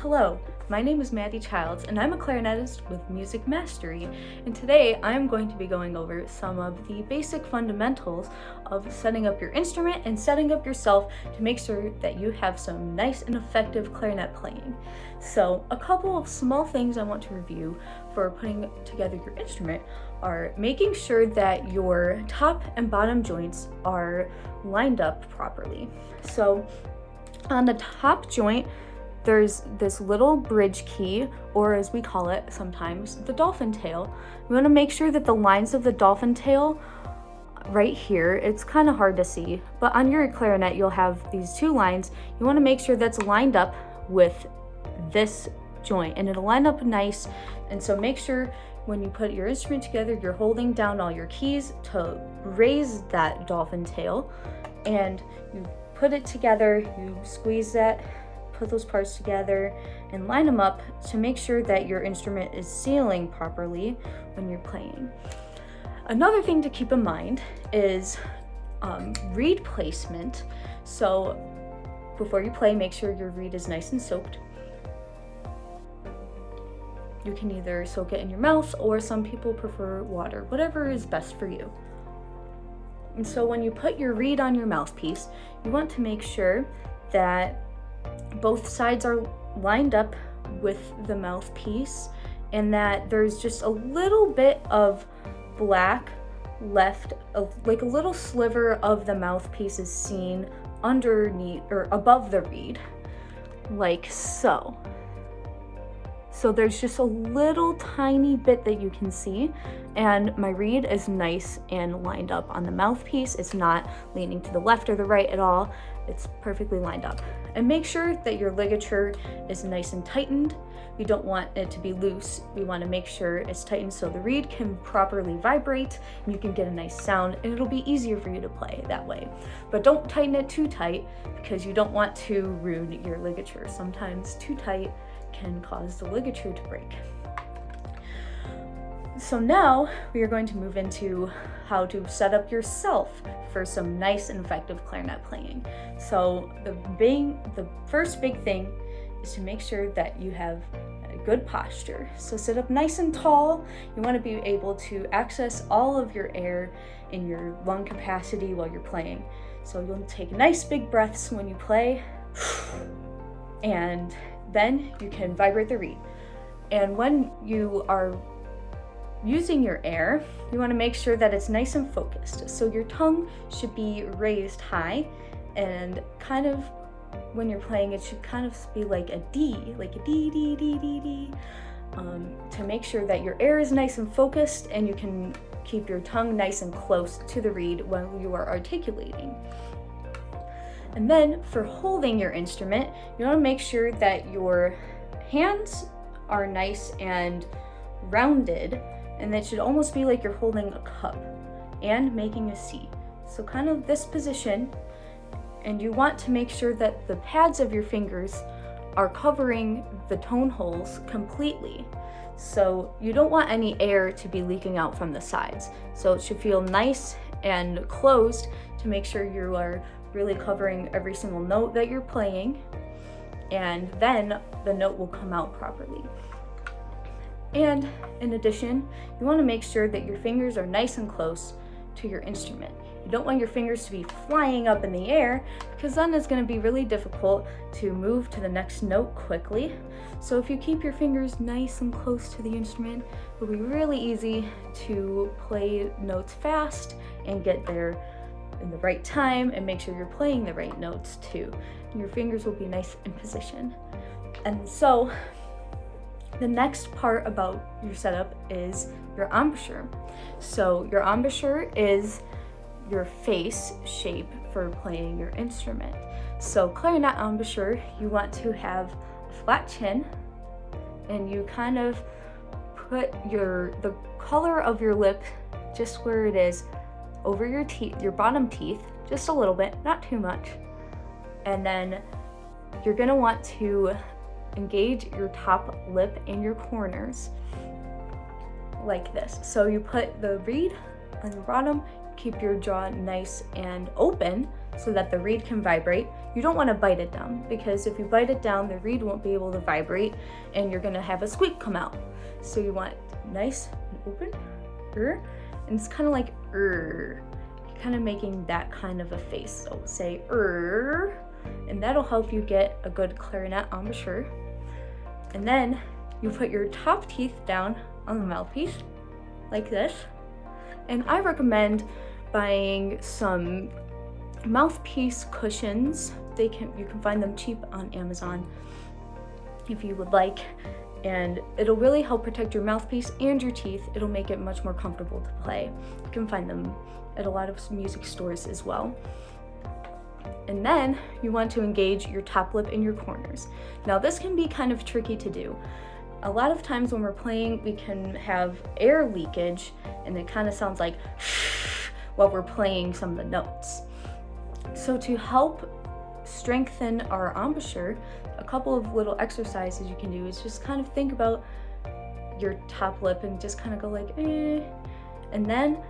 Hello, my name is Maddie Childs and I'm a clarinetist with Music Mastery, and today I'm going to be going over some of the basic fundamentals of setting up your instrument and setting up yourself to make sure that you have some nice and effective clarinet playing. So a couple of small things I want to review for putting together your instrument are making sure that your top and bottom joints are lined up properly. So on the top joint, there's this little bridge key, or as we call it sometimes, the dolphin tail. You want to make sure that the lines of the dolphin tail right here, it's kind of hard to see, but on your clarinet you'll have these two lines. You want to make sure that's lined up with this joint, and it'll line up nice. And so make sure when you put your instrument together, you're holding down all your keys to raise that dolphin tail, and you put it together, you squeeze that, put those parts together and line them up to make sure that your instrument is sealing properly when you're playing. Another thing to keep in mind is reed placement. So before you play, make sure your reed is nice and soaked. You can either soak it in your mouth, or some people prefer water, whatever is best for you. And so when you put your reed on your mouthpiece, you want to make sure that both sides are lined up with the mouthpiece, and that there's just a little bit of black left, like a little sliver of the mouthpiece is seen underneath or above the reed, like so. So there's just a little tiny bit that you can see, and my reed is nice and lined up on the mouthpiece. It's not leaning to the left or the right at all. It's perfectly lined up. And make sure that your ligature is nice and tightened. We don't want it to be loose. We want to make sure it's tightened so the reed can properly vibrate and you can get a nice sound, and it'll be easier for you to play that way. But don't tighten it too tight, because you don't want to ruin your ligature. Sometimes too tight can cause the ligature to break. So now we are going to move into how to set up yourself for some nice and effective clarinet playing. So the first big thing is to make sure that you have a good posture. So sit up nice and tall. You want to be able to access all of your air in your lung capacity while you're playing. So you'll take nice big breaths when you play, and then you can vibrate the reed. And when you are using your air, you want to make sure that it's nice and focused. So your tongue should be raised high, and kind of when you're playing, it should kind of be like a D, like a D, D, D, D, D, to make sure that your air is nice and focused, and you can keep your tongue nice and close to the reed when you are articulating. And then for holding your instrument, you want to make sure that your hands are nice and rounded, and that should almost be like you're holding a cup and making a C. So kind of this position, and you want to make sure that the pads of your fingers are covering the tone holes completely. So you don't want any air to be leaking out from the sides. So it should feel nice and closed to make sure you are really covering every single note that you're playing, and then the note will come out properly. And in addition, you want to make sure that your fingers are nice and close to your instrument. You don't want your fingers to be flying up in the air, because then it's going to be really difficult to move to the next note quickly. So if you keep your fingers nice and close to the instrument, it'll be really easy to play notes fast and get there in the right time, and make sure you're playing the right notes too. And your fingers will be nice in position. And so the next part about your setup is your embouchure. So your embouchure is your face shape for playing your instrument. So clarinet embouchure, you want to have a flat chin, and you kind of put the color of your lip just where it is over your teeth, your bottom teeth, just a little bit, not too much. And then you're gonna want to engage your top lip and your corners like this. So you put the reed on your bottom, keep your jaw nice and open so that the reed can vibrate. You don't want to bite it down, because if you bite it down, the reed won't be able to vibrate and you're going to have a squeak come out. So you want it nice and open, and it's kind of like you're kind of making that kind of a face. So say and that'll help you get a good clarinet embouchure. And then you put your top teeth down on the mouthpiece like this. And I recommend buying some mouthpiece cushions. You can find them cheap on Amazon if you would like, and it'll really help protect your mouthpiece and your teeth. It'll make it much more comfortable to play. You can find them at a lot of music stores as well. And then you want to engage your top lip and your corners. Now this can be kind of tricky to do. A lot of times when we're playing, we can have air leakage and it kind of sounds like while we're playing some of the notes. So to help strengthen our embouchure, a couple of little exercises you can do is just kind of think about your top lip and just kind of go like and then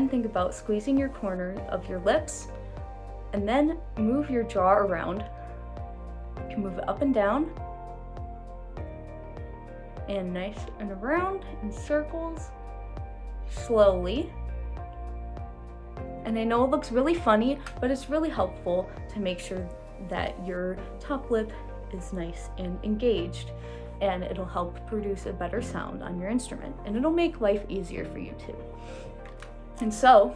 think about squeezing your corner of your lips, and then move your jaw around. You can move it up and down and nice and around in circles slowly. And I know it looks really funny, but it's really helpful to make sure that your top lip is nice and engaged, and it'll help produce a better sound on your instrument, and it'll make life easier for you too. And so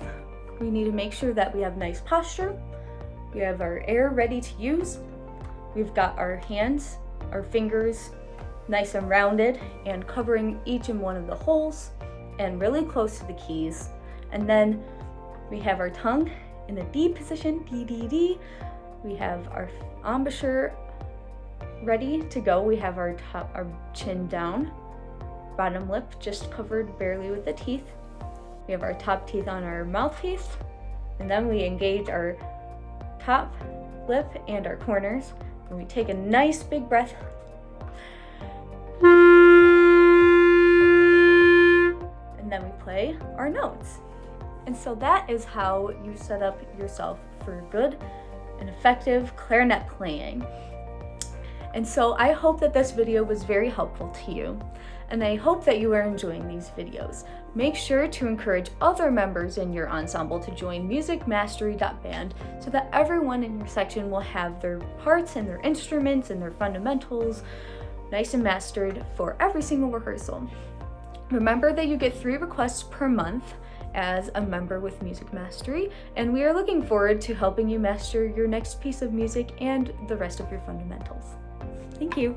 we need to make sure that we have nice posture. We have our air ready to use. We've got our hands, our fingers nice and rounded and covering each and one of the holes and really close to the keys. And then we have our tongue in a D position, D, D, D. We have our embouchure ready to go. We have our chin down, bottom lip just covered barely with the teeth. We have our top teeth on our mouthpiece, and then we engage our top lip and our corners. And we take a nice big breath. And then we play our notes. And so that is how you set up yourself for good and effective clarinet playing. And so I hope that this video was very helpful to you, and I hope that you are enjoying these videos. Make sure to encourage other members in your ensemble to join MusicMastery.band so that everyone in your section will have their parts and their instruments and their fundamentals nice and mastered for every single rehearsal. Remember that you get 3 requests per month as a member with Music Mastery, and we are looking forward to helping you master your next piece of music and the rest of your fundamentals. Thank you.